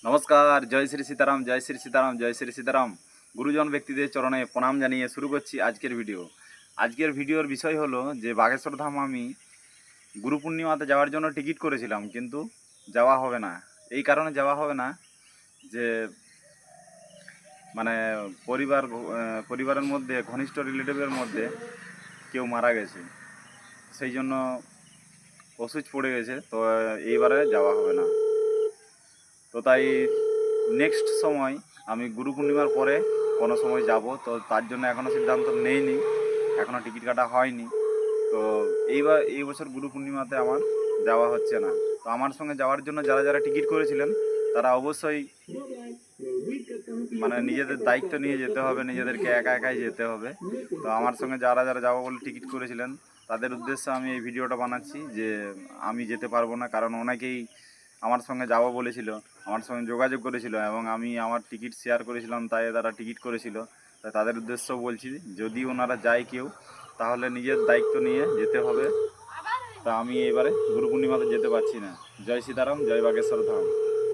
নমস্কার, জয় শ্রী সীতারাম, জয় শ্রী সীতারাম, জয় শ্রী সীতারাম। গুরুজন ব্যক্তিদের চরণে প্রণাম জানিয়ে শুরু করছি আজকের ভিডিও। আজকের ভিডিওর বিষয় হলো যে বাগেশ্বর ধাম আমি গুরু পূর্ণিমাতে যাওয়ার জন্য টিকিট করেছিলাম, কিন্তু যাওয়া হবে না। এই কারণে যাওয়া হবে না যে মানে পরিবারের মধ্যে ঘনিষ্ঠ রিলেটিভের মধ্যে কেউ মারা গেছে, সেই জন্য অসুস্থ পড়ে গেছে, তো এইবারে যাওয়া হবে না। তো তাই নেক্সট সময় আমি গুরু পূর্ণিমার পরে কোনো সময় যাব, তো তার জন্য এখনও সিদ্ধান্ত নেইনি, এখনও টিকিট কাটা হয়নি। তো এই বছর গুরু পূর্ণিমাতে আমার যাওয়া হচ্ছে না। তো আমার সঙ্গে যাওয়ার জন্য যারা যারা টিকিট করেছিলেন তারা অবশ্যই নিজেদের দায়িত্ব নিয়ে যেতে হবে, নিজেদেরকে একা একাই যেতে হবে। তো আমার সঙ্গে যারা যারা যাবো বলে টিকিট করেছিলেন তাদের উদ্দেশ্যে আমি এই ভিডিওটা বানাচ্ছি যে আমি যেতে পারবো না, কারণ অনেকেই আমার সঙ্গে যাবো বলেছিল, আমার সঙ্গে যোগাযোগ করেছিল এবং আমি আমার টিকিট শেয়ার করেছিলাম, তাই তারা টিকিট করেছিল। তাই তাদের উদ্দেশ্যেও বলছি, যদি ওনারা যায় কেউ তাহলে নিজের দায়িত্ব নিয়ে যেতে হবে। তা আমি এবারে গুরু পূর্ণিমাতে যেতে পারছি না। জয় সীতারাম, জয় বাগেশ্বর ধাম।